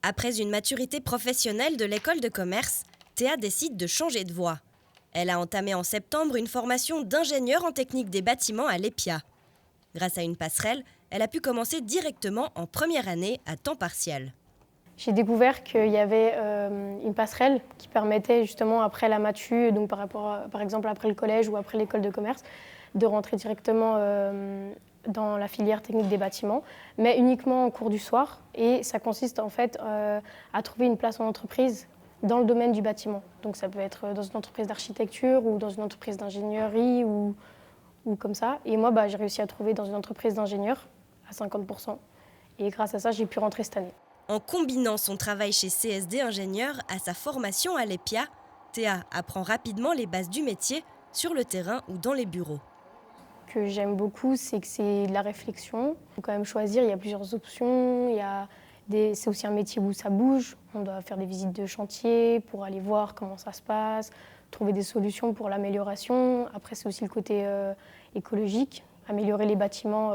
Après une maturité professionnelle de l'école de commerce, Théa décide de changer de voie. Elle a entamé en septembre une formation d'ingénieur en technique des bâtiments à l'EPIA. Grâce à une passerelle, elle a pu commencer directement en première année à temps partiel. J'ai découvert qu'il y avait une passerelle qui permettait justement après la matu, donc par exemple après le collège ou après l'école de commerce, de rentrer directement dans la filière technique des bâtiments, mais uniquement en cours du soir. Et ça consiste en fait à trouver une place en entreprise dans le domaine du bâtiment. Donc ça peut être dans une entreprise d'architecture ou dans une entreprise d'ingénierie ou comme ça. Et moi, j'ai réussi à trouver dans une entreprise d'ingénieur à 50%. Et grâce à ça, j'ai pu rentrer cette année. En combinant son travail chez CSD Ingénieur à sa formation à l'EPIA, Théa apprend rapidement les bases du métier sur le terrain ou dans les bureaux. Ce que j'aime beaucoup, c'est que c'est de la réflexion. Il faut quand même choisir, il y a plusieurs options. C'est aussi un métier où ça bouge. On doit faire des visites de chantier pour aller voir comment ça se passe, trouver des solutions pour l'amélioration. Après, c'est aussi le côté écologique, améliorer les bâtiments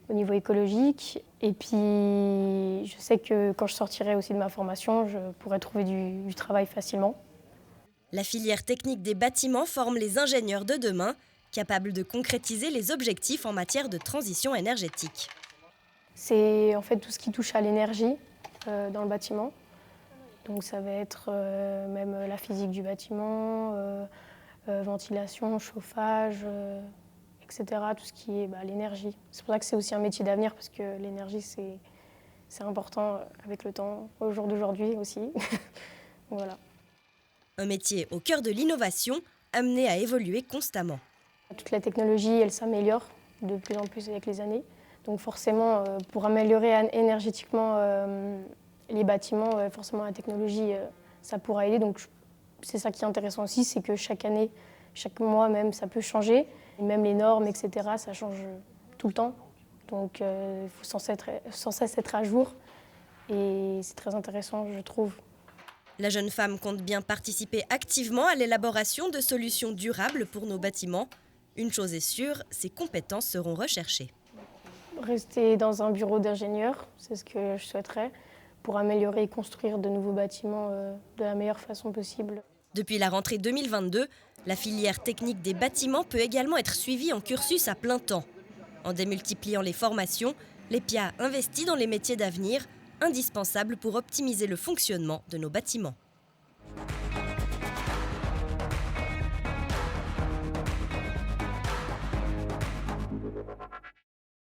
au niveau écologique. Et puis, je sais que quand je sortirai aussi de ma formation, je pourrai trouver du travail facilement. La filière technique des bâtiments forme les ingénieurs de demain, capables de concrétiser les objectifs en matière de transition énergétique. C'est en fait tout ce qui touche à l'énergie dans le bâtiment. Donc ça va être même la physique du bâtiment, ventilation, chauffage, etc. Tout ce qui est l'énergie. C'est pour ça que c'est aussi un métier d'avenir parce que l'énergie c'est important avec le temps, au jour d'aujourd'hui aussi. Voilà. Un métier au cœur de l'innovation, amené à évoluer constamment. Toute la technologie, elle s'améliore de plus en plus avec les années. Donc forcément, pour améliorer énergétiquement les bâtiments, forcément la technologie, ça pourra aider. Donc c'est ça qui est intéressant aussi, c'est que chaque année, chaque mois même, ça peut changer. Et même les normes, etc., ça change tout le temps. Donc il faut sans cesse être à jour. Et c'est très intéressant, je trouve. La jeune femme compte bien participer activement à l'élaboration de solutions durables pour nos bâtiments. Une chose est sûre, ses compétences seront recherchées. Rester dans un bureau d'ingénieur, c'est ce que je souhaiterais, pour améliorer et construire de nouveaux bâtiments de la meilleure façon possible. Depuis la rentrée 2022, la filière technique des bâtiments peut également être suivie en cursus à plein temps. En démultipliant les formations, l'EPIA investit dans les métiers d'avenir, indispensables pour optimiser le fonctionnement de nos bâtiments.